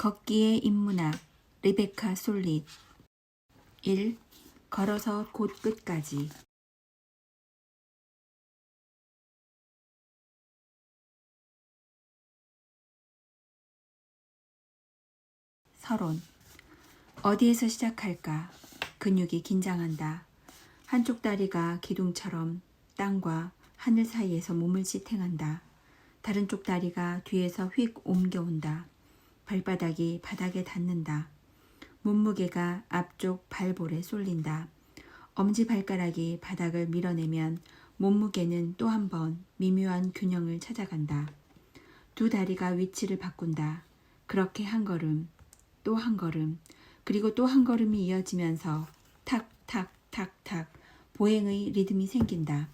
걷기의 인문학 리베카 솔릿 1. 걸어서 곧 끝까지. 서론. 어디에서 시작할까? 근육이 긴장한다. 한쪽 다리가 기둥처럼 땅과 하늘 사이에서 몸을 지탱한다. 다른 쪽 다리가 뒤에서 휙 옮겨온다. 발바닥이 바닥에 닿는다. 몸무게가 앞쪽 발볼에 쏠린다. 엄지발가락이 바닥을 밀어내면 몸무게는 또 한 번 미묘한 균형을 찾아간다. 두 다리가 위치를 바꾼다. 그렇게 한 걸음, 또 한 걸음, 그리고 또 한 걸음이 이어지면서 탁탁탁탁 보행의 리듬이 생긴다.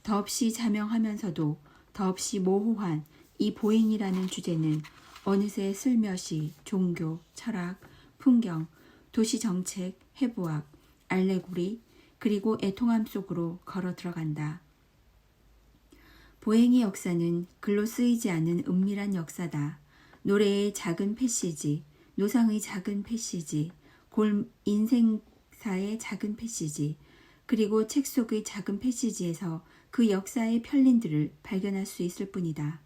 더없이 자명하면서도 더없이 모호한 이 보행이라는 주제는 어느새 슬며시 종교, 철학, 풍경, 도시정책, 해부학, 알레고리, 그리고 애통함 속으로 걸어 들어간다. 보행의 역사는 글로 쓰이지 않은 은밀한 역사다. 노래의 작은 패시지, 노상의 작은 패시지, 인생사의 작은 패시지, 그리고 책 속의 작은 패시지에서 그 역사의 편린들을 발견할 수 있을 뿐이다.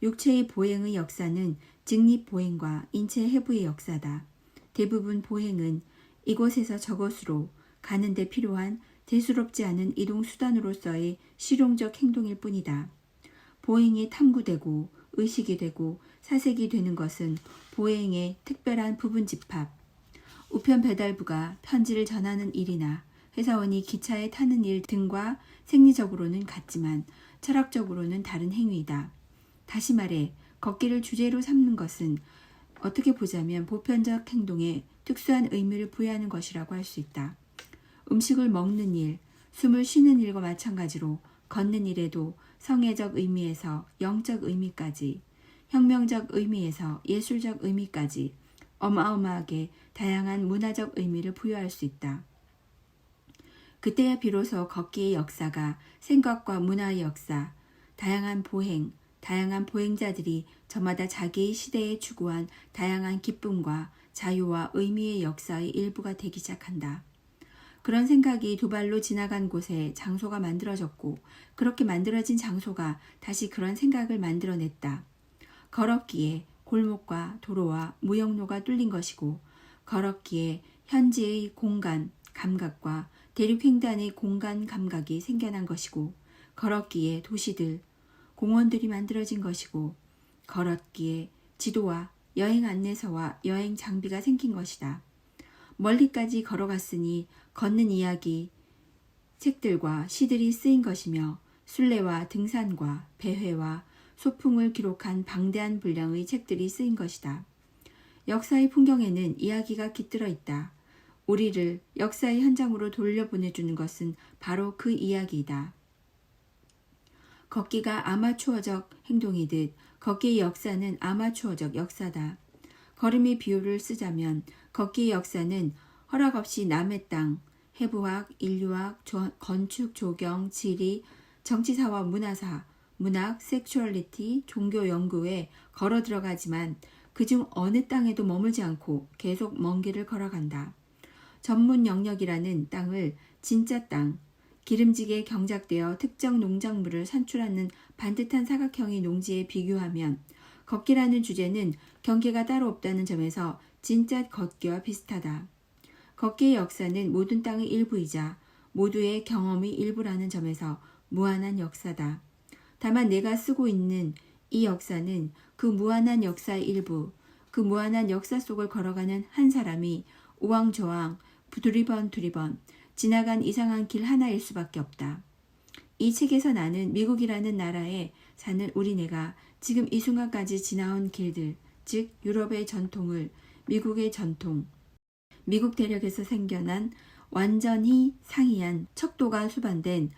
육체의 보행의 역사는 직립보행과 인체 해부의 역사다. 대부분 보행은 이곳에서 저곳으로 가는 데 필요한 대수롭지 않은 이동수단으로서의 실용적 행동일 뿐이다. 보행이 탐구되고 의식이 되고 사색이 되는 것은 보행의 특별한 부분 집합. 우편 배달부가 편지를 전하는 일이나 회사원이 기차에 타는 일 등과 생리적으로는 같지만 철학적으로는 다른 행위이다. 다시 말해 걷기를 주제로 삼는 것은 어떻게 보자면 보편적 행동에 특수한 의미를 부여하는 것이라고 할 수 있다. 음식을 먹는 일, 숨을 쉬는 일과 마찬가지로 걷는 일에도 성애적 의미에서 영적 의미까지, 혁명적 의미에서 예술적 의미까지 어마어마하게 다양한 문화적 의미를 부여할 수 있다. 그때야 비로소 걷기의 역사가 생각과 문화의 역사, 다양한 보행, 다양한 보행자들이 저마다 자기의 시대에 추구한 다양한 기쁨과 자유와 의미의 역사의 일부가 되기 시작한다. 그런 생각이 두 발로 지나간 곳에 장소가 만들어졌고 그렇게 만들어진 장소가 다시 그런 생각을 만들어냈다. 걸었기에 골목과 도로와 무역로가 뚫린 것이고 걸었기에 현지의 공간, 감각과 대륙횡단의 공간 감각이 생겨난 것이고 걸었기에 도시들, 공원들이 만들어진 것이고 걸었기에 지도와 여행 안내서와 여행 장비가 생긴 것이다. 멀리까지 걸어갔으니 걷는 이야기, 책들과 시들이 쓰인 것이며 순례와 등산과 배회와 소풍을 기록한 방대한 분량의 책들이 쓰인 것이다. 역사의 풍경에는 이야기가 깃들어 있다. 우리를 역사의 현장으로 돌려보내주는 것은 바로 그 이야기이다. 걷기가 아마추어적 행동이듯 걷기의 역사는 아마추어적 역사다. 걸음의 비유를 쓰자면 걷기의 역사는 허락 없이 남의 땅, 해부학, 인류학, 건축, 조경, 지리, 정치사와 문화사, 문학, 섹슈얼리티, 종교 연구에 걸어 들어가지만 그중 어느 땅에도 머물지 않고 계속 먼 길을 걸어간다. 전문 영역이라는 땅을 진짜 땅, 기름지게 경작되어 특정 농작물을 산출하는 반듯한 사각형의 농지에 비교하면 걷기라는 주제는 경계가 따로 없다는 점에서 진짜 걷기와 비슷하다. 걷기의 역사는 모든 땅의 일부이자 모두의 경험의 일부라는 점에서 무한한 역사다. 다만 내가 쓰고 있는 이 역사는 그 무한한 역사의 일부, 그 무한한 역사 속을 걸어가는 한 사람이 우왕좌왕, 두리번 지나간 이상한 길 하나일 수밖에 없다. 이 책에서 나는 미국이라는 나라에 사는 우리네가 지금 이 순간까지 지나온 길들, 즉 유럽의 전통을 미국의 전통, 미국 대륙에서 생겨난 완전히 상이한 척도가 수반된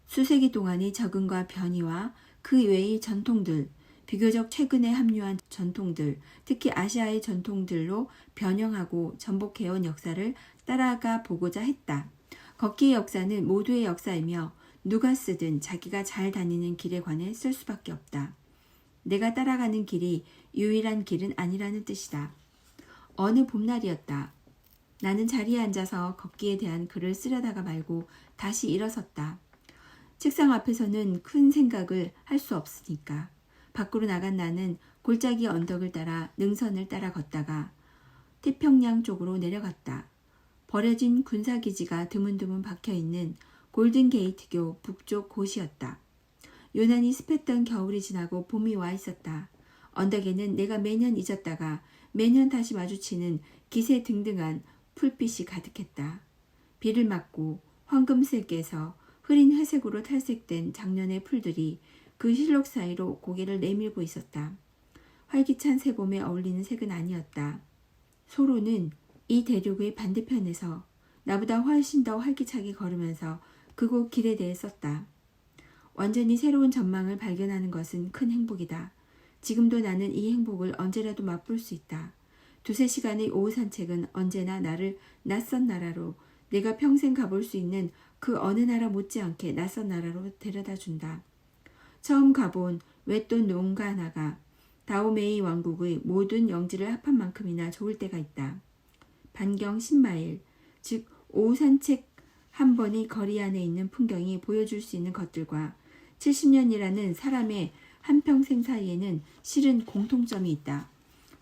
수세기 동안의 적응과 변이와 그 외의 전통들, 비교적 최근에 합류한 전통들, 특히 아시아의 전통들로 변형하고 전복해온 역사를 따라가 보고자 했다. 걷기의 역사는 모두의 역사이며 누가 쓰든 자기가 잘 다니는 길에 관해 쓸 수밖에 없다. 내가 따라가는 길이 유일한 길은 아니라는 뜻이다. 어느 봄날이었다. 나는 자리에 앉아서 걷기에 대한 글을 쓰려다가 말고 다시 일어섰다. 책상 앞에서는 큰 생각을 할 수 없으니까. 밖으로 나간 나는 골짜기 언덕을 따라 능선을 따라 걷다가 태평양 쪽으로 내려갔다. 버려진 군사기지가 드문드문 박혀있는 골든게이트교 북쪽 곳이었다. 요난히 습했던 겨울이 지나고 봄이 와 있었다. 언덕에는 내가 매년 잊었다가 매년 다시 마주치는 기세등등한 풀빛이 가득했다. 비를 맞고 황금색에서 흐린 회색으로 탈색된 작년의 풀들이 그 실록 사이로 고개를 내밀고 있었다. 활기찬 새봄에 어울리는 색은 아니었다. 소로는 이 대륙의 반대편에서 나보다 훨씬 더 활기차게 걸으면서 그곳 길에 대해 썼다. 완전히 새로운 전망을 발견하는 것은 큰 행복이다. 지금도 나는 이 행복을 언제라도 맛볼 수 있다. 2-3시간의 오후 산책은 언제나 나를 낯선 나라로, 내가 평생 가볼 수 있는 그 어느 나라 못지않게 낯선 나라로 데려다 준다. 처음 가본 웻돈 농가 하나가 다오메이 왕국의 모든 영지를 합한 만큼이나 좋을 때가 있다. 반경 10마일, 즉 오후 산책 한 번의 거리 안에 있는 풍경이 보여줄 수 있는 것들과 70년이라는 사람의 한평생 사이에는 실은 공통점이 있다.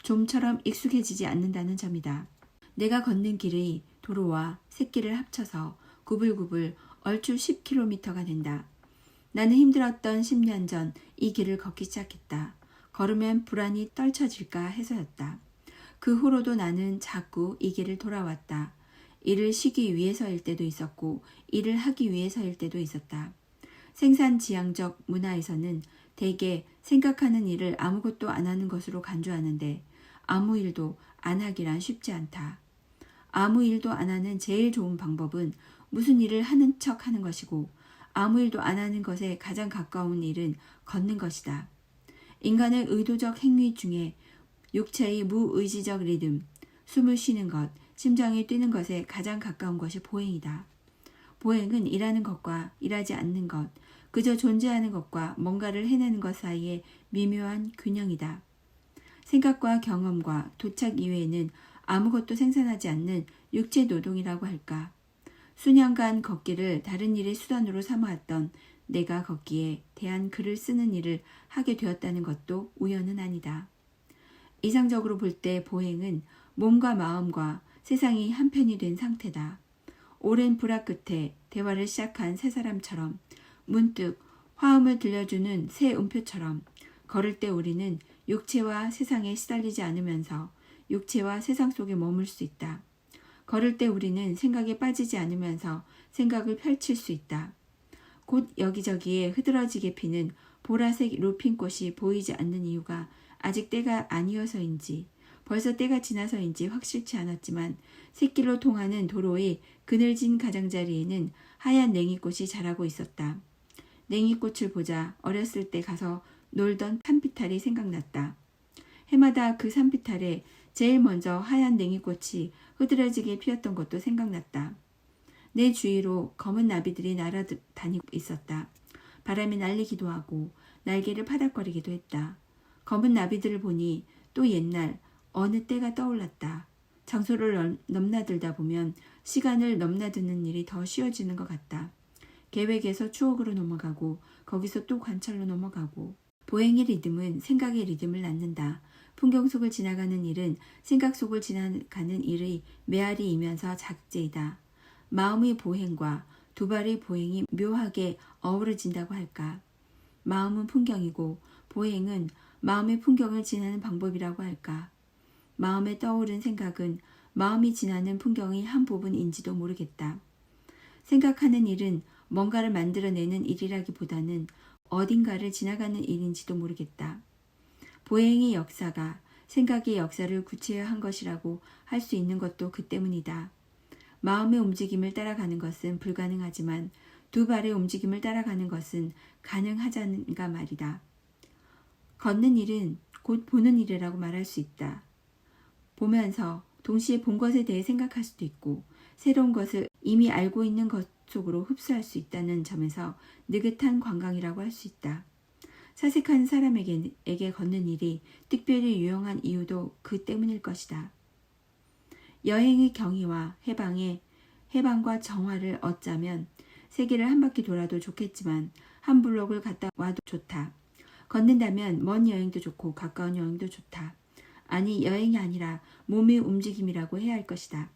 좀처럼 익숙해지지 않는다는 점이다. 내가 걷는 길의 도로와 샛길을 합쳐서 구불구불 얼추 10km가 된다. 나는 힘들었던 10년 전 이 길을 걷기 시작했다. 걸으면 불안이 떨쳐질까 해서였다. 그 후로도 나는 자꾸 이 길을 돌아왔다. 일을 쉬기 위해서일 때도 있었고 일을 하기 위해서일 때도 있었다. 생산지향적 문화에서는 대개 생각하는 일을 아무것도 안 하는 것으로 간주하는데 아무 일도 안 하기란 쉽지 않다. 아무 일도 안 하는 제일 좋은 방법은 무슨 일을 하는 척 하는 것이고 아무 일도 안 하는 것에 가장 가까운 일은 걷는 것이다. 인간의 의도적 행위 중에 육체의 무의지적 리듬, 숨을 쉬는 것, 심장이 뛰는 것에 가장 가까운 것이 보행이다. 보행은 일하는 것과 일하지 않는 것, 그저 존재하는 것과 뭔가를 해내는 것 사이의 미묘한 균형이다. 생각과 경험과 도착 이외에는 아무것도 생산하지 않는 육체 노동이라고 할까. 수년간 걷기를 다른 일의 수단으로 삼아왔던 내가 걷기에 대한 글을 쓰는 일을 하게 되었다는 것도 우연은 아니다. 이상적으로 볼 때 보행은 몸과 마음과 세상이 한편이 된 상태다. 오랜 불화 끝에 대화를 시작한 세 사람처럼 문득 화음을 들려주는 새 음표처럼 걸을 때 우리는 육체와 세상에 시달리지 않으면서 육체와 세상 속에 머물 수 있다. 걸을 때 우리는 생각에 빠지지 않으면서 생각을 펼칠 수 있다. 곧 여기저기에 흐드러지게 피는 보라색 루핀꽃이 보이지 않는 이유가 아직 때가 아니어서인지 벌써 때가 지나서인지 확실치 않았지만 샛길로 통하는 도로의 그늘진 가장자리에는 하얀 냉이꽃이 자라고 있었다. 냉이꽃을 보자 어렸을 때 가서 놀던 산비탈이 생각났다. 해마다 그 산비탈에 제일 먼저 하얀 냉이꽃이 흐드러지게 피었던 것도 생각났다. 내 주위로 검은 나비들이 날아다니고 있었다. 바람이 날리기도 하고 날개를 파닥거리기도 했다. 검은 나비들을 보니 또 옛날 어느 때가 떠올랐다. 장소를 넘나들다 보면 시간을 넘나드는 일이 더 쉬워지는 것 같다. 계획에서 추억으로 넘어가고 거기서 또 관찰로 넘어가고. 보행의 리듬은 생각의 리듬을 낳는다. 풍경 속을 지나가는 일은 생각 속을 지나가는 일의 메아리이면서 자극제이다. 마음의 보행과 두 발의 보행이 묘하게 어우러진다고 할까. 마음은 풍경이고 보행은 마음의 풍경을 지나는 방법이라고 할까. 마음에 떠오른 생각은 마음이 지나는 풍경의 한 부분인지도 모르겠다. 생각하는 일은 뭔가를 만들어내는 일이라기보다는 어딘가를 지나가는 일인지도 모르겠다. 보행의 역사가 생각의 역사를 구체화한 것이라고 할 수 있는 것도 그 때문이다. 마음의 움직임을 따라가는 것은 불가능하지만 두 발의 움직임을 따라가는 것은 가능하자는가 말이다. 걷는 일은 곧 보는 일이라고 말할 수 있다. 보면서 동시에 본 것에 대해 생각할 수도 있고 새로운 것을 이미 알고 있는 것 속으로 흡수할 수 있다는 점에서 느긋한 관광이라고 할 수 있다. 사색한 사람에게 걷는 일이 특별히 유용한 이유도 그 때문일 것이다. 여행의 경위와 해방과 정화를 얻자면 세계를 한 바퀴 돌아도 좋겠지만 한 블록을 갔다 와도 좋다. 걷는다면 먼 여행도 좋고 가까운 여행도 좋다. 아니, 여행이 아니라 몸의 움직임이라고 해야 할 것이다.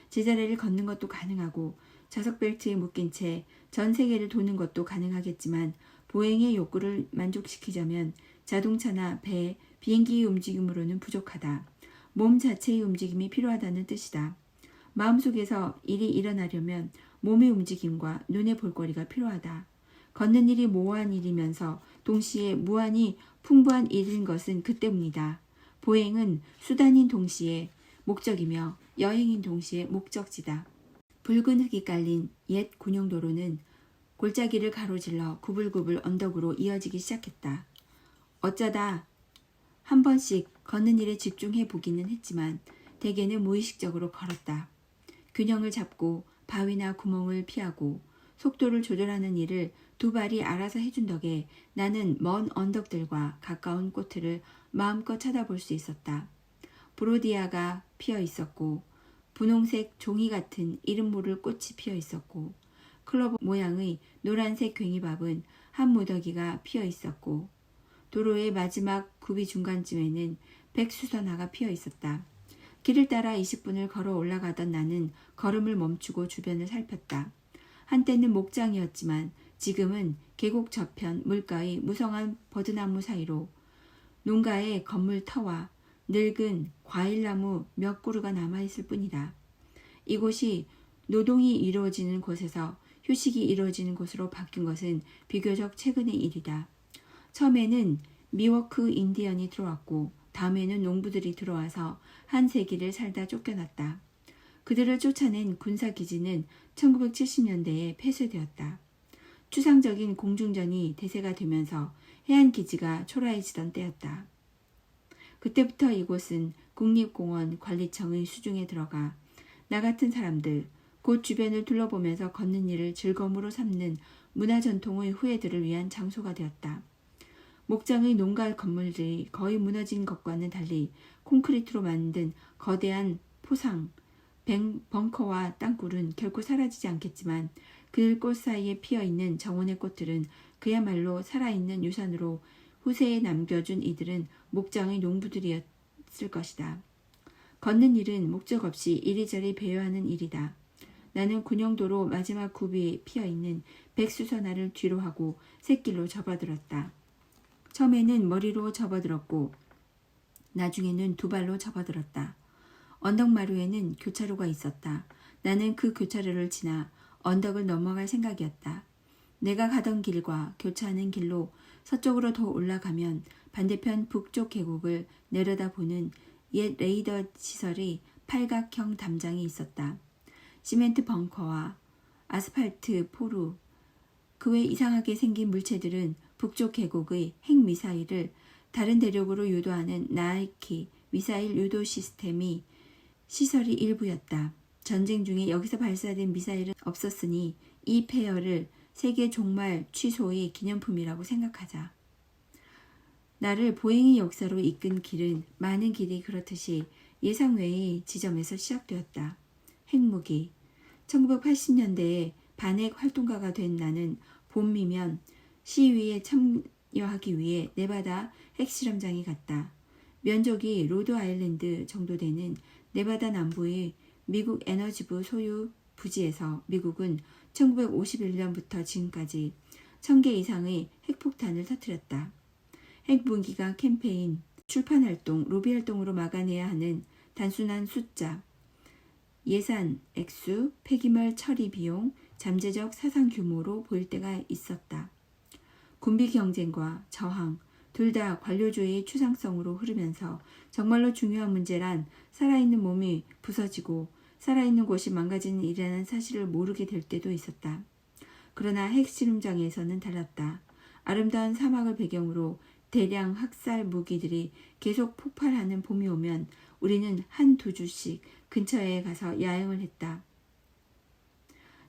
제자리를 걷는 것도 가능하고 좌석 벨트에 묶인 채 전 세계를 도는 것도 가능하겠지만 보행의 욕구를 만족시키자면 자동차나 배, 비행기의 움직임으로는 부족하다. 몸 자체의 움직임이 필요하다는 뜻이다. 마음속에서 일이 일어나려면 몸의 움직임과 눈의 볼거리가 필요하다. 걷는 일이 모호한 일이면서 동시에 무한히 풍부한 일인 것은 그 때문이다. 보행은 수단인 동시에 목적이며 여행인 동시에 목적지다. 붉은 흙이 깔린 옛 군용도로는 골짜기를 가로질러 구불구불 언덕으로 이어지기 시작했다. 어쩌다 한 번씩 걷는 일에 집중해 보기는 했지만 대개는 무의식적으로 걸었다. 균형을 잡고 바위나 구멍을 피하고 속도를 조절하는 일을 두 발이 알아서 해준 덕에 나는 먼 언덕들과 가까운 꽃들을 마음껏 쳐다볼 수 있었다. 브로디아가 피어 있었고 분홍색 종이 같은 이름 모를 꽃이 피어 있었고 클로버 모양의 노란색 괭이밥은 한 무더기가 피어 있었고 도로의 마지막 굽이 중간쯤에는 백수선화가 피어 있었다. 길을 따라 20분을 걸어 올라가던 나는 걸음을 멈추고 주변을 살폈다. 한때는 목장이었지만 지금은 계곡 저편 물가의 무성한 버드나무 사이로 농가의 건물 터와 늙은 과일나무 몇 그루가 남아있을 뿐이다. 이곳이 노동이 이루어지는 곳에서 휴식이 이루어지는 곳으로 바뀐 것은 비교적 최근의 일이다. 처음에는 미워크 인디언이 들어왔고 다음에는 농부들이 들어와서 한 세기를 살다 쫓겨났다. 그들을 쫓아낸 군사기지는 1970년대에 폐쇄되었다. 추상적인 공중전이 대세가 되면서 해안기지가 초라해지던 때였다. 그때부터 이곳은 국립공원 관리청의 수중에 들어가 나 같은 사람들, 곧 주변을 둘러보면서 걷는 일을 즐거움으로 삼는 문화전통의 후예들을 위한 장소가 되었다. 목장의 농가 건물들이 거의 무너진 것과는 달리 콘크리트로 만든 거대한 포상, 벙커와 땅굴은 결코 사라지지 않겠지만 그들꽃 사이에 피어있는 정원의 꽃들은 그야말로 살아있는 유산으로 후세에 남겨준 이들은 목장의 농부들이었을 것이다. 걷는 일은 목적 없이 이리저리 배회하는 일이다. 나는 군용도로 마지막 굽이 피어있는 백수선화를 뒤로 하고 샛길로 접어들었다. 처음에는 머리로 접어들었고 나중에는 두 발로 접어들었다. 언덕마루에는 교차로가 있었다. 나는 그 교차로를 지나 언덕을 넘어갈 생각이었다. 내가 가던 길과 교차하는 길로 서쪽으로 더 올라가면 반대편 북쪽 계곡을 내려다보는 옛 레이더 시설의 팔각형 담장이 있었다. 시멘트 벙커와 아스팔트 포루, 그 외 이상하게 생긴 물체들은 북쪽 계곡의 핵미사일을 다른 대륙으로 유도하는 나이키 미사일 유도 시스템이 시설이 일부였다. 전쟁 중에 여기서 발사된 미사일은 없었으니 이 폐허를 세계 종말 취소의 기념품이라고 생각하자. 나를 보행의 역사로 이끈 길은 많은 길이 그렇듯이 예상 외의 지점에서 시작되었다. 핵무기. 1980년대에 반핵 활동가가 된 나는 봄이면 시위에 참여하기 위해 네바다 핵실험장에 갔다. 면적이 로드 아일랜드 정도 되는 네바다 남부의 미국 에너지부 소유 부지에서 미국은 1951년부터 지금까지 1000개 이상의 핵폭탄을 터뜨렸다. 핵무기가 캠페인, 출판활동, 로비활동으로 막아내야 하는 단순한 숫자, 예산, 액수, 폐기물 처리 비용, 잠재적 사상 규모로 보일 때가 있었다. 군비 경쟁과 저항, 둘 다 관료주의의 추상성으로 흐르면서 정말로 중요한 문제란 살아있는 몸이 부서지고 살아있는 곳이 망가지는 일이라는 사실을 모르게 될 때도 있었다. 그러나 핵실험장에서는 달랐다. 아름다운 사막을 배경으로 대량 학살 무기들이 계속 폭발하는 봄이 오면 우리는 한 두 주씩 근처에 가서 야영을 했다.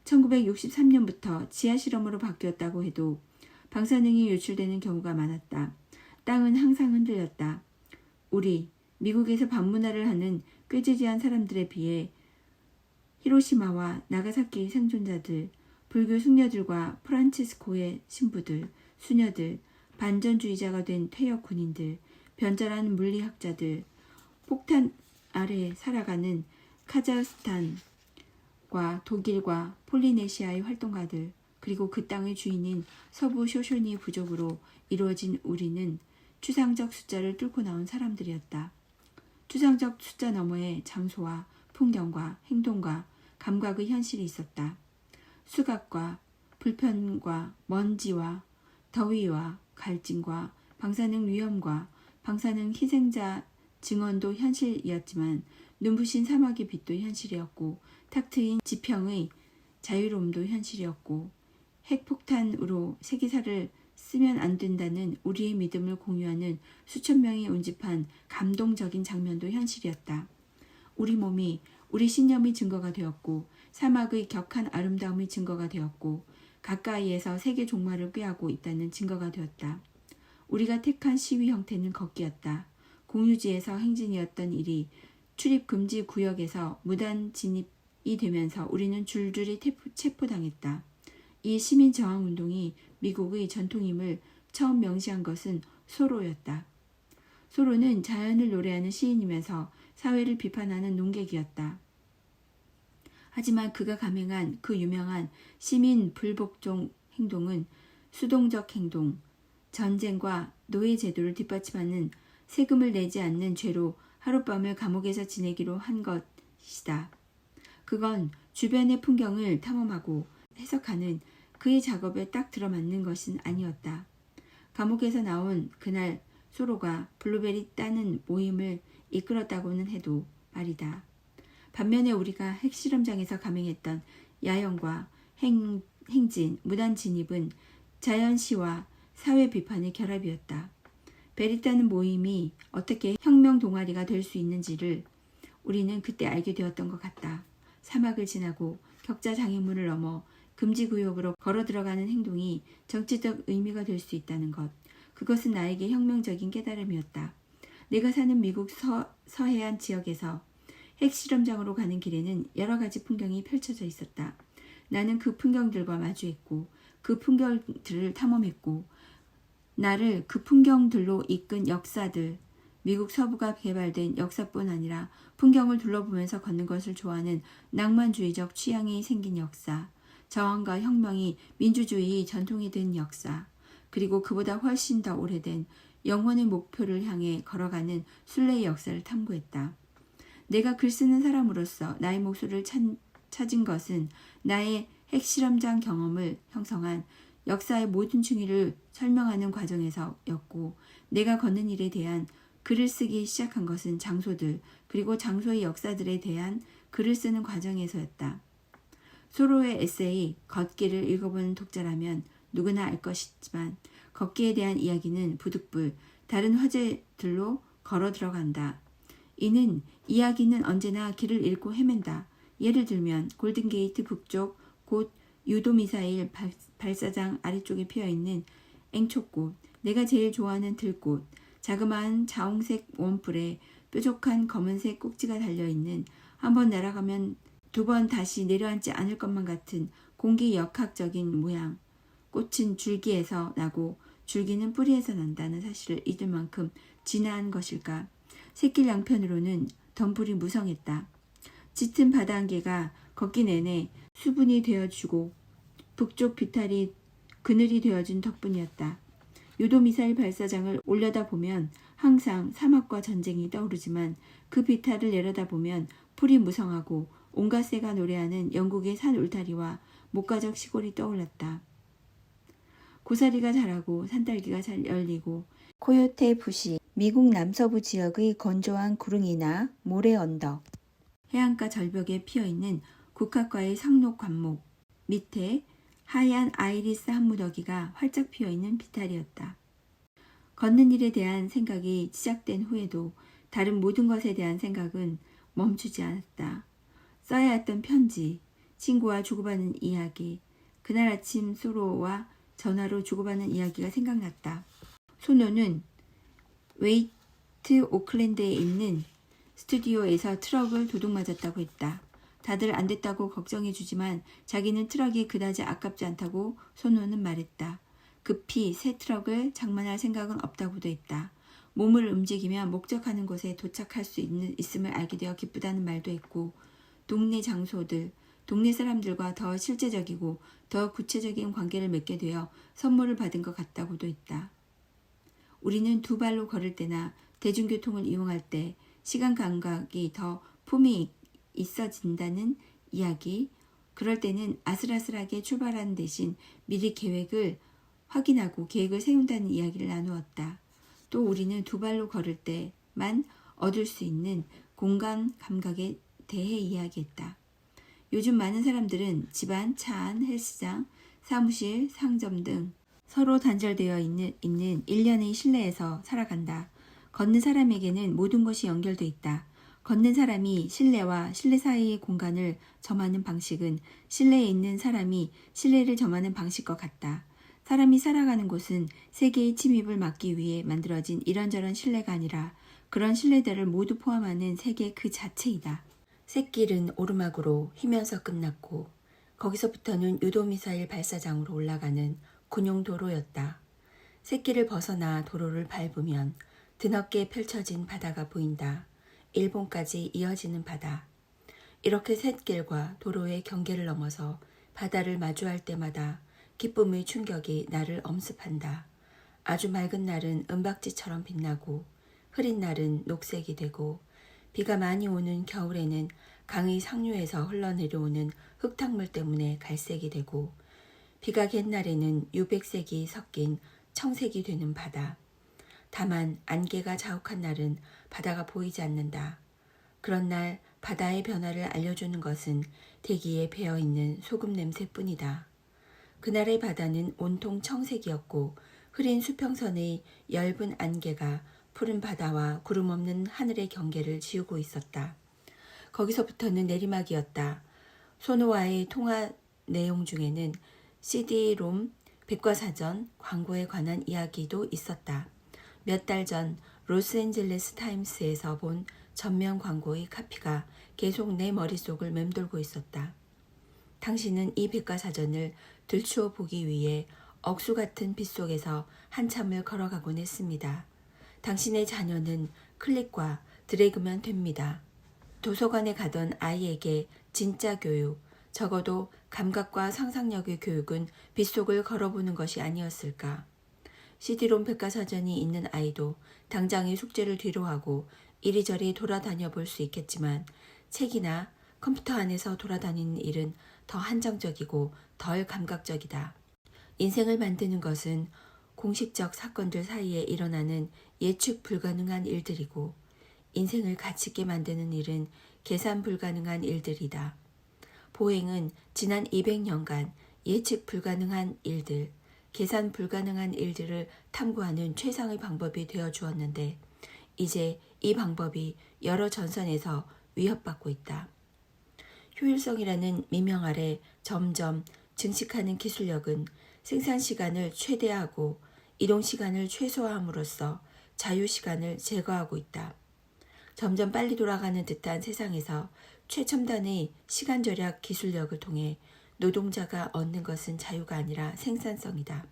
1963년부터 지하실험으로 바뀌었다고 해도 방사능이 유출되는 경우가 많았다. 땅은 항상 흔들렸다. 우리 미국에서 반문화를 하는 꾀지지한 사람들에 비해 히로시마와 나가사키 생존자들, 불교 숙녀들과 프란치스코의 신부들, 수녀들, 반전주의자가 된 퇴역 군인들, 변절한 물리학자들, 폭탄 아래 살아가는 카자흐스탄과 독일과 폴리네시아의 활동가들, 그리고 그 땅의 주인인 서부 쇼쇼니 부족으로 이루어진 우리는 추상적 숫자를 뚫고 나온 사람들이었다. 추상적 숫자 너머에 장소와 풍경과 행동과 감각의 현실이 있었다. 수갑과 불편과 먼지와 더위와 갈증과 방사능 위험과 방사능 희생자 증언도 현실이었지만 눈부신 사막의 빛도 현실이었고 탁 트인 지평의 자유로움도 현실이었고 핵폭탄으로 세계사를 쓰면 안 된다는 우리의 믿음을 공유하는 수천 명이 운집한 감동적인 장면도 현실이었다. 우리 몸이 우리 신념의 증거가 되었고 사막의 격한 아름다움의 증거가 되었고 가까이에서 세계 종말을 꾀하고 있다는 증거가 되었다. 우리가 택한 시위 형태는 걷기였다. 공유지에서 행진이었던 일이 출입금지 구역에서 무단 진입이 되면서 우리는 줄줄이 체포당했다. 이 시민저항운동이 미국의 전통임을 처음 명시한 것은 소로였다. 소로는 자연을 노래하는 시인이면서 사회를 비판하는 농객이었다. 하지만 그가 감행한 그 유명한 시민 불복종 행동은 수동적 행동, 전쟁과 노예 제도를 뒷받침하는 세금을 내지 않는 죄로 하룻밤을 감옥에서 지내기로 한 것이다. 그건 주변의 풍경을 탐험하고 해석하는 그의 작업에 딱 들어맞는 것은 아니었다. 감옥에서 나온 그날 소로가 블루베리 따는 모임을 이끌었다고는 해도 말이다. 반면에 우리가 핵실험장에서 감행했던 야영과 행진, 무단 진입은 자연시와 사회 비판의 결합이었다. 베리 따는 모임이 어떻게 혁명 동아리가 될 수 있는지를 우리는 그때 알게 되었던 것 같다. 사막을 지나고 격자 장애물을 넘어 금지구역으로 걸어 들어가는 행동이 정치적 의미가 될 수 있다는 것. 그것은 나에게 혁명적인 깨달음이었다. 내가 사는 미국 서해안 지역에서 핵실험장으로 가는 길에는 여러 가지 풍경이 펼쳐져 있었다. 나는 그 풍경들과 마주했고 그 풍경들을 탐험했고 나를 그 풍경들로 이끈 역사들, 미국 서부가 개발된 역사뿐 아니라 풍경을 둘러보면서 걷는 것을 좋아하는 낭만주의적 취향이 생긴 역사, 저항과 혁명이 민주주의의 전통이 된 역사, 그리고 그보다 훨씬 더 오래된 영원의 목표를 향해 걸어가는 순례의 역사를 탐구했다. 내가 글 쓰는 사람으로서 나의 목소리를 찾은 것은 나의 핵실험장 경험을 형성한 역사의 모든 중의를 설명하는 과정에서였고 내가 걷는 일에 대한 글을 쓰기 시작한 것은 장소들 그리고 장소의 역사들에 대한 글을 쓰는 과정에서였다. 소로의 에세이 걷기를 읽어보는 독자라면 누구나 알 것이지만 걷기에 대한 이야기는 부득불 다른 화제들로 걸어 들어간다. 이는 이야기는 언제나 길을 잃고 헤맨다. 예를 들면 골든게이트 북쪽 곧 유도미사일 발사장 아래쪽에 피어있는 앵초꽃, 내가 제일 좋아하는 들꽃, 자그마한 자홍색 원뿔에 뾰족한 검은색 꼭지가 달려있는 한번 날아가면 두 번 다시 내려앉지 않을 것만 같은 공기역학적인 모양. 꽃은 줄기에서 나고 줄기는 뿌리에서 난다는 사실을 잊을 만큼 진한 것일까. 새길 양편으로는 덤불이 무성했다. 짙은 바다 안개가 걷기 내내 수분이 되어주고 북쪽 비탈이 그늘이 되어준 덕분이었다. 유도미사일 발사장을 올려다보면 항상 사막과 전쟁이 떠오르지만 그 비탈을 내려다보면 풀이 무성하고 온갖 새가 노래하는 영국의 산 울타리와 목가적 시골이 떠올랐다. 고사리가 자라고 산딸기가 잘 열리고 코요테 부시, 미국 남서부 지역의 건조한 구릉이나 모래 언덕, 해안가 절벽에 피어있는 국화과의 상록 관목 밑에 하얀 아이리스 한무더기가 활짝 피어있는 비탈이었다. 걷는 일에 대한 생각이 시작된 후에도 다른 모든 것에 대한 생각은 멈추지 않았다. 써야 했던 편지, 친구와 주고받은 이야기, 그날 아침 소로와 전화로 주고받는 이야기가 생각났다. 소노는 웨이트 오클랜드에 있는 스튜디오에서 트럭을 도둑맞았다고 했다. 다들 안 됐다고 걱정해주지만 자기는 트럭이 그다지 아깝지 않다고 소노는 말했다. 급히 새 트럭을 장만할 생각은 없다고도 했다. 몸을 움직이며 목적하는 곳에 도착할 수 있음을 알게 되어 기쁘다는 말도 했고, 동네 장소들, 동네 사람들과 더 실제적이고 더 구체적인 관계를 맺게 되어 선물을 받은 것 같다고도 했다. 우리는 두 발로 걸을 때나 대중교통을 이용할 때 시간 감각이 더 품이 있어진다는 이야기, 그럴 때는 아슬아슬하게 출발하는 대신 미리 계획을 확인하고 계획을 세운다는 이야기를 나누었다. 또 우리는 두 발로 걸을 때만 얻을 수 있는 공간 감각에 대해 이야기했다. 요즘 많은 사람들은 집안, 차 안, 헬스장, 사무실, 상점 등 서로 단절되어 있는 일련의 실내에서 살아간다. 걷는 사람에게는 모든 것이 연결돼 있다. 걷는 사람이 실내와 실내 사이의 공간을 점하는 방식은 실내에 있는 사람이 실내를 점하는 방식과 같다. 사람이 살아가는 곳은 세계의 침입을 막기 위해 만들어진 이런저런 실내가 아니라 그런 실내들을 모두 포함하는 세계 그 자체이다. 샛길은 오르막으로 휘면서 끝났고 거기서부터는 유도미사일 발사장으로 올라가는 군용도로였다. 샛길을 벗어나 도로를 밟으면 드넓게 펼쳐진 바다가 보인다. 일본까지 이어지는 바다. 이렇게 샛길과 도로의 경계를 넘어서 바다를 마주할 때마다 기쁨의 충격이 나를 엄습한다. 아주 맑은 날은 은박지처럼 빛나고 흐린 날은 녹색이 되고 비가 많이 오는 겨울에는 강의 상류에서 흘러내려오는 흙탕물 때문에 갈색이 되고 비가 갠 날에는 유백색이 섞인 청색이 되는 바다. 다만 안개가 자욱한 날은 바다가 보이지 않는다. 그런 날 바다의 변화를 알려주는 것은 대기에 배어있는 소금 냄새뿐이다. 그날의 바다는 온통 청색이었고 흐린 수평선의 엷은 안개가 푸른 바다와 구름 없는 하늘의 경계를 지우고 있었다. 거기서부터는 내리막이었다. 소노와의 통화 내용 중에는 CD-롬, 백과사전, 광고에 관한 이야기도 있었다. 몇 달 전 로스앤젤레스 타임스에서 본 전면 광고의 카피가 계속 내 머릿속을 맴돌고 있었다. 당신은 이 백과사전을 들추어 보기 위해 억수 같은 빛 속에서 한참을 걸어가곤 했습니다. 당신의 자녀는 클릭과 드래그면 됩니다. 도서관에 가던 아이에게 진짜 교육, 적어도 감각과 상상력의 교육은 빛 속을 걸어보는 것이 아니었을까. CD롬 백과사전이 있는 아이도 당장의 숙제를 뒤로하고 이리저리 돌아다녀 볼 수 있겠지만 책이나 컴퓨터 안에서 돌아다니는 일은 더 한정적이고 덜 감각적이다. 인생을 만드는 것은 공식적 사건들 사이에 일어나는 예측 불가능한 일들이고 인생을 가치있게 만드는 일은 계산 불가능한 일들이다. 보행은 지난 200년간 예측 불가능한 일들, 계산 불가능한 일들을 탐구하는 최상의 방법이 되어 주었는데 이제 이 방법이 여러 전선에서 위협받고 있다. 효율성이라는 미명 아래 점점 증식하는 기술력은 생산시간을 최대화하고 이동시간을 최소화함으로써 자유시간을 제거하고 있다. 점점 빨리 돌아가는 듯한 세상에서 최첨단의 시간절약 기술력을 통해 노동자가 얻는 것은 자유가 아니라 생산성이다.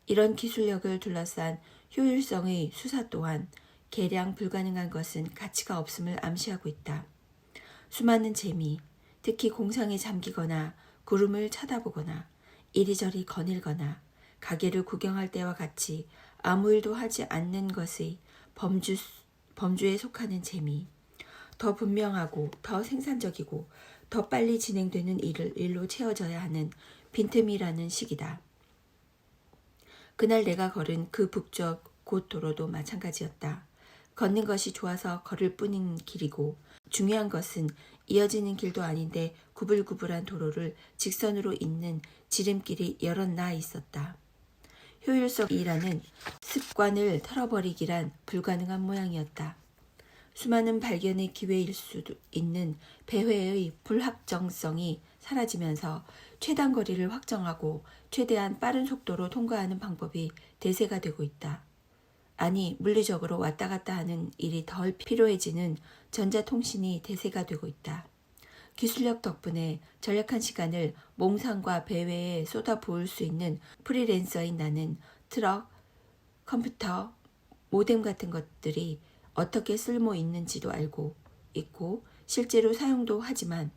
이런 기술력을 둘러싼 효율성의 수사 또한 계량 불가능한 것은 가치가 없음을 암시하고 있다. 수많은 재미, 특히 공상에 잠기거나 구름을 쳐다보거나 이리저리 거닐거나 가게를 구경할 때와 같이 아무 일도 하지 않는 것의 범주에 속하는 재미, 더 분명하고 더 생산적이고 더 빨리 진행되는 일로 채워져야 하는 빈틈이라는 식이다. 그날 내가 걸은 그 북쪽 곳 도로도 마찬가지였다. 걷는 것이 좋아서 걸을 뿐인 길이고 중요한 것은 이어지는 길도 아닌데 구불구불한 도로를 직선으로 잇는 지름길이 여럿 나 있었다. 효율성이라는 습관을 털어버리기란 불가능한 모양이었다. 수많은 발견의 기회일 수도 있는 배회의 불합정성이 사라지면서 최단 거리를 확정하고 최대한 빠른 속도로 통과하는 방법이 대세가 되고 있다. 아니, 물리적으로 왔다 갔다 하는 일이 덜 필요해지는 전자통신이 대세가 되고 있다. 기술력 덕분에 절약한 시간을 몽상과 배회에 쏟아부을 수 있는 프리랜서인 나는 트럭, 컴퓨터, 모뎀 같은 것들이 어떻게 쓸모 있는지도 알고 있고 실제로 사용도 하지만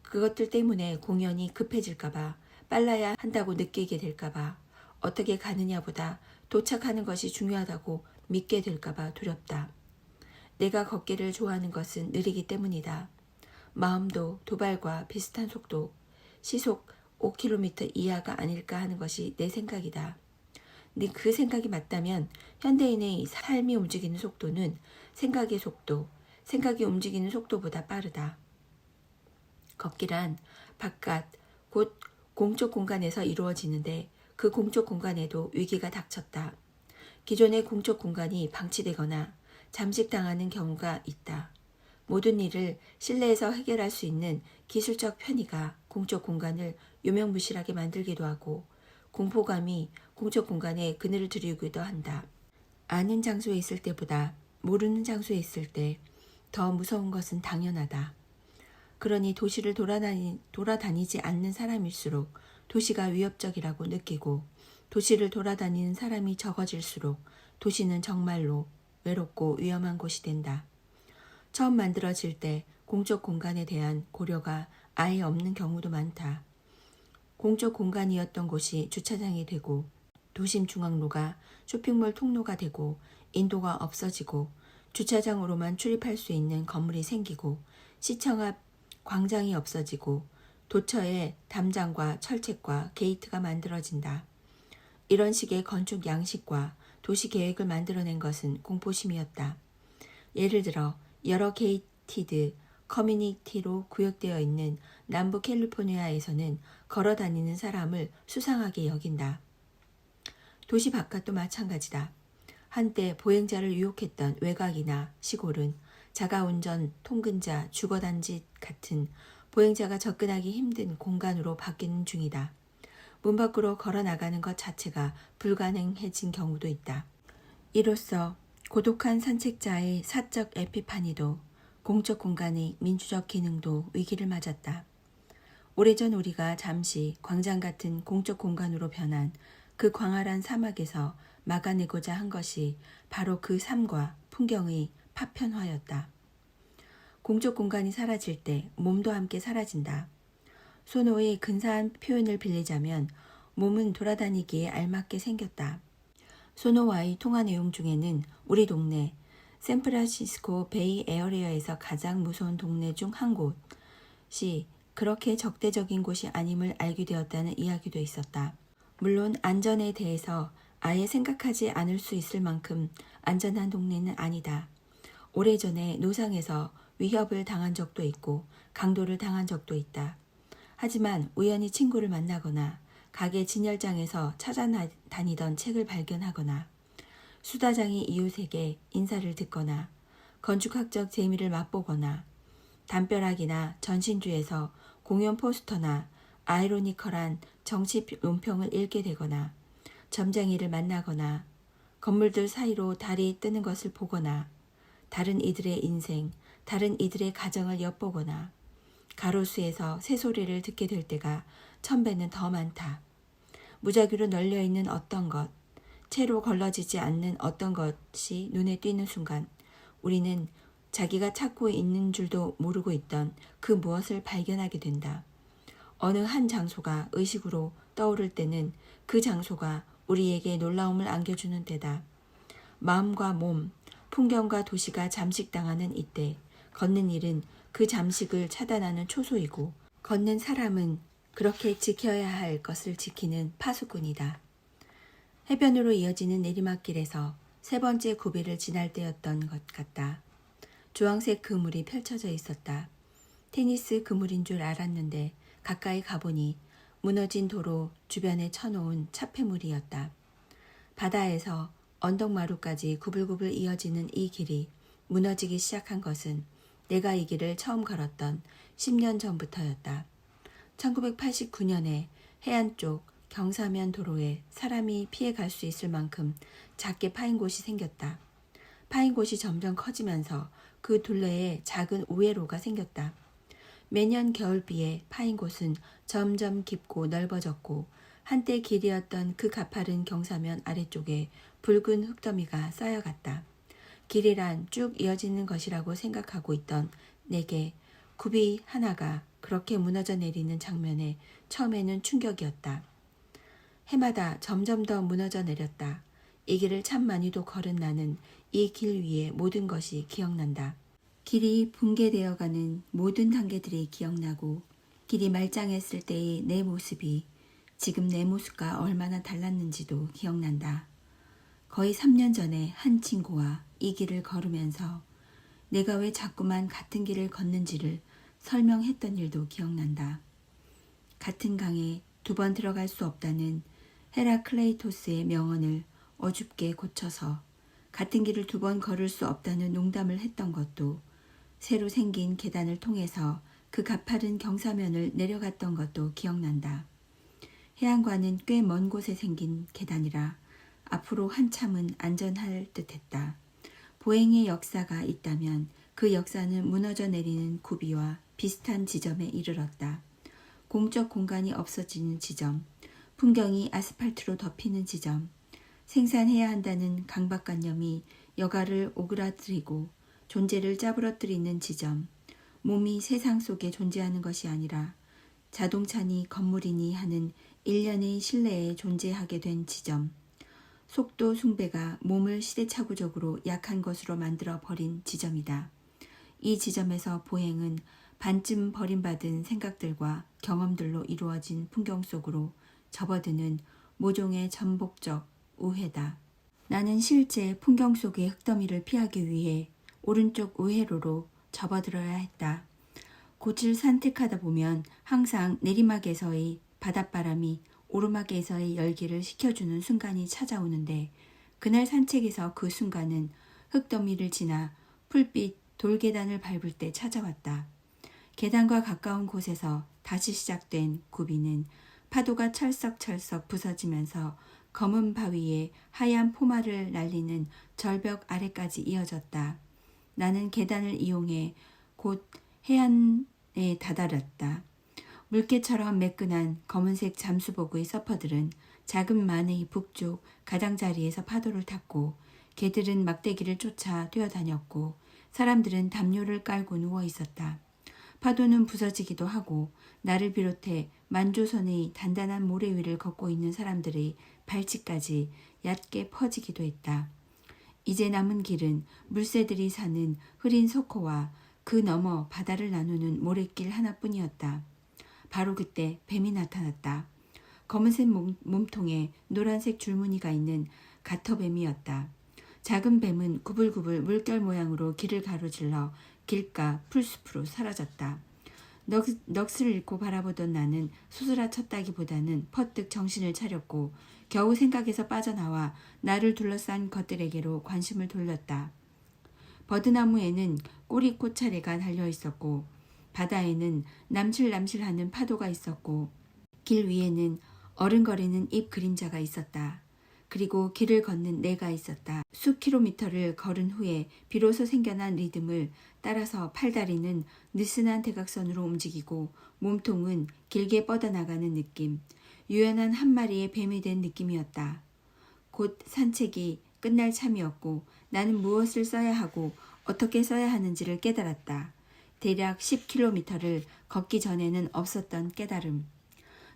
그것들 때문에 공연이 급해질까봐 빨라야 한다고 느끼게 될까봐 어떻게 가느냐보다 도착하는 것이 중요하다고 믿게 될까봐 두렵다. 내가 걷기를 좋아하는 것은 느리기 때문이다. 마음도 도발과 비슷한 속도, 시속 5km 이하가 아닐까 하는 것이 내 생각이다. 근데 그 생각이 맞다면 현대인의 삶이 움직이는 속도는 생각의 속도, 생각이 움직이는 속도보다 빠르다. 걷기란 바깥, 곧 공적 공간에서 이루어지는데 그 공적 공간에도 위기가 닥쳤다. 기존의 공적 공간이 방치되거나 잠식당하는 경우가 있다. 모든 일을 실내에서 해결할 수 있는 기술적 편의가 공적 공간을 유명무실하게 만들기도 하고 공포감이 공적 공간에 그늘을 들이기도 한다. 아는 장소에 있을 때보다 모르는 장소에 있을 때 더 무서운 것은 당연하다. 그러니 도시를 돌아다니지 않는 사람일수록 도시가 위협적이라고 느끼고 도시를 돌아다니는 사람이 적어질수록 도시는 정말로 외롭고 위험한 곳이 된다. 처음 만들어질 때 공적 공간에 대한 고려가 아예 없는 경우도 많다. 공적 공간이었던 곳이 주차장이 되고 도심 중앙로가 쇼핑몰 통로가 되고 인도가 없어지고 주차장으로만 출입할 수 있는 건물이 생기고 시청 앞 광장이 없어지고 도처에 담장과 철책과 게이트가 만들어진다. 이런 식의 건축 양식과 도시 계획을 만들어낸 것은 공포심이었다. 예를 들어 여러 게이티드 커뮤니티로 구역되어 있는 남부 캘리포니아에서는 걸어 다니는 사람을 수상하게 여긴다. 도시 바깥도 마찬가지다. 한때 보행자를 유혹했던 외곽이나 시골은 자가운전, 통근자, 주거단지 같은 보행자가 접근하기 힘든 공간으로 바뀌는 중이다. 문 밖으로 걸어 나가는 것 자체가 불가능해진 경우도 있다. 이로써 고독한 산책자의 사적 에피파니도 공적 공간의 민주적 기능도 위기를 맞았다. 오래전 우리가 잠시 광장 같은 공적 공간으로 변한 그 광활한 사막에서 막아내고자 한 것이 바로 그 삶과 풍경의 파편화였다. 공적 공간이 사라질 때 몸도 함께 사라진다. 소노의 근사한 표현을 빌리자면 몸은 돌아다니기에 알맞게 생겼다. 소노와의 통화 내용 중에는 우리 동네, 샌프란시스코 베이 에어리어에서 가장 무서운 동네 중 한 곳이 그렇게 적대적인 곳이 아님을 알게 되었다는 이야기도 있었다. 물론 안전에 대해서 아예 생각하지 않을 수 있을 만큼 안전한 동네는 아니다. 오래전에 노상에서 위협을 당한 적도 있고 강도를 당한 적도 있다. 하지만 우연히 친구를 만나거나 가게 진열장에서 찾아다니던 책을 발견하거나 수다장이 이웃에게 인사를 듣거나 건축학적 재미를 맛보거나 담벼락이나 전신주에서 공연 포스터나 아이러니컬한 정치 논평을 읽게 되거나 점쟁이를 만나거나 건물들 사이로 달이 뜨는 것을 보거나 다른 이들의 인생, 다른 이들의 가정을 엿보거나 가로수에서 새소리를 듣게 될 때가 1000배는 더 많다. 무작위로 널려있는 어떤 것, 채로 걸러지지 않는 어떤 것이 눈에 띄는 순간 우리는 자기가 찾고 있는 줄도 모르고 있던 그 무엇을 발견하게 된다. 어느 한 장소가 의식으로 떠오를 때는 그 장소가 우리에게 놀라움을 안겨주는 때다. 마음과 몸, 풍경과 도시가 잠식당하는 이때 걷는 일은 그 잠식을 차단하는 초소이고 걷는 사람은 그렇게 지켜야 할 것을 지키는 파수꾼이다. 해변으로 이어지는 내리막길에서 세 번째 고비를 지날 때였던 것 같다. 주황색 그물이 펼쳐져 있었다. 테니스 그물인 줄 알았는데 가까이 가보니 무너진 도로 주변에 쳐놓은 차폐물이었다. 바다에서 언덕마루까지 구불구불 이어지는 이 길이 무너지기 시작한 것은 내가 이 길을 처음 걸었던 10년 전부터였다. 1989년에 해안 쪽 경사면 도로에 사람이 피해갈 수 있을 만큼 작게 파인 곳이 생겼다. 파인 곳이 점점 커지면서 그 둘레에 작은 우회로가 생겼다. 매년 겨울비에 파인 곳은 점점 깊고 넓어졌고 한때 길이었던 그 가파른 경사면 아래쪽에 붉은 흙더미가 쌓여갔다. 길이란 쭉 이어지는 것이라고 생각하고 있던 내게 굽이 하나가 그렇게 무너져 내리는 장면에 처음에는 충격이었다. 해마다 점점 더 무너져 내렸다. 이 길을 참 많이도 걸은 나는 이 길 위의 모든 것이 기억난다. 길이 붕괴되어가는 모든 단계들이 기억나고 길이 말짱했을 때의 내 모습이 지금 내 모습과 얼마나 달랐는지도 기억난다. 거의 3년 전에 한 친구와 이 길을 걸으면서 내가 왜 자꾸만 같은 길을 걷는지를 설명했던 일도 기억난다. 같은 강에 2번 들어갈 수 없다는 헤라클레이토스의 명언을 어줍게 고쳐서 같은 길을 2번 걸을 수 없다는 농담을 했던 것도 새로 생긴 계단을 통해서 그 가파른 경사면을 내려갔던 것도 기억난다. 해안과는 꽤 먼 곳에 생긴 계단이라 앞으로 한참은 안전할 듯했다. 보행의 역사가 있다면 그 역사는 무너져 내리는 구비와 비슷한 지점에 이르렀다. 공적 공간이 없어지는 지점, 풍경이 아스팔트로 덮이는 지점, 생산해야 한다는 강박관념이 여가를 오그라들이고 존재를 짜부러뜨리는 지점, 몸이 세상 속에 존재하는 것이 아니라 자동차니 건물이니 하는 일련의 실내에 존재하게 된 지점, 속도 숭배가 몸을 시대착오적으로 약한 것으로 만들어 버린 지점이다. 이 지점에서 보행은 반쯤 버림받은 생각들과 경험들로 이루어진 풍경 속으로 접어드는 모종의 전복적 우회다. 나는 실제 풍경 속의 흙더미를 피하기 위해 오른쪽 우회로로 접어들어야 했다. 곳을 산책하다 보면 항상 내리막에서의 바닷바람이 오르막에서의 열기를 식혀주는 순간이 찾아오는데 그날 산책에서 그 순간은 흙더미를 지나 풀빛 돌계단을 밟을 때 찾아왔다. 계단과 가까운 곳에서 다시 시작된 구비는 파도가 철썩철썩 부서지면서 검은 바위에 하얀 포마를 날리는 절벽 아래까지 이어졌다. 나는 계단을 이용해 곧 해안에 다다랐다. 물개처럼 매끈한 검은색 잠수복의 서퍼들은 작은 만의 북쪽 가장자리에서 파도를 탔고 개들은 막대기를 쫓아 뛰어다녔고 사람들은 담요를 깔고 누워 있었다. 파도는 부서지기도 하고 나를 비롯해 만조선의 단단한 모래 위를 걷고 있는 사람들의 발치까지 얕게 퍼지기도 했다. 이제 남은 길은 물새들이 사는 흐린 석호와 그 너머 바다를 나누는 모래길 하나뿐이었다. 바로 그때 뱀이 나타났다. 검은색 몸통에 노란색 줄무늬가 있는 가터뱀이었다. 작은 뱀은 구불구불 물결 모양으로 길을 가로질러 길가 풀숲으로 사라졌다. 넋을 잃고 바라보던 나는 소스라쳤다기보다는 퍼뜩 정신을 차렸고 겨우 생각에서 빠져나와 나를 둘러싼 것들에게로 관심을 돌렸다. 버드나무에는 꼬리코차레가 달려있었고 바다에는 남실남실하는 파도가 있었고 길 위에는 어른거리는 잎 그림자가 있었다. 그리고 길을 걷는 내가 있었다. 수킬로미터를 걸은 후에 비로소 생겨난 리듬을 따라서 팔다리는 느슨한 대각선으로 움직이고 몸통은 길게 뻗어나가는 느낌. 유연한 한 마리의 뱀이 된 느낌이었다. 곧 산책이 끝날 참이었고 나는 무엇을 써야 하고 어떻게 써야 하는지를 깨달았다. 대략 10km를 걷기 전에는 없었던 깨달음.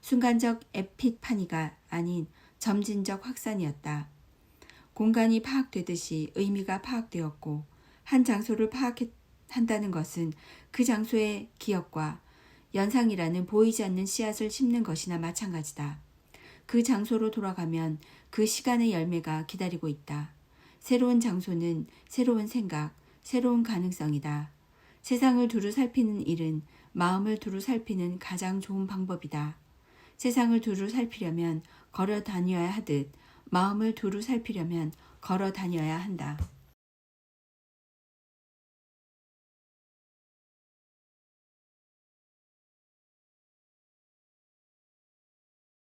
순간적 에픽파니가 아닌 점진적 확산이었다. 공간이 파악되듯이 의미가 파악되었고 한 장소를 파악한다는 것은 그 장소의 기억과 연상이라는 보이지 않는 씨앗을 심는 것이나 마찬가지다. 그 장소로 돌아가면 그 시간의 열매가 기다리고 있다. 새로운 장소는 새로운 생각, 새로운 가능성이다. 세상을 두루 살피는 일은 마음을 두루 살피는 가장 좋은 방법이다. 세상을 두루 살피려면 걸어 다녀야 하듯 마음을 두루 살피려면 걸어 다녀야 한다.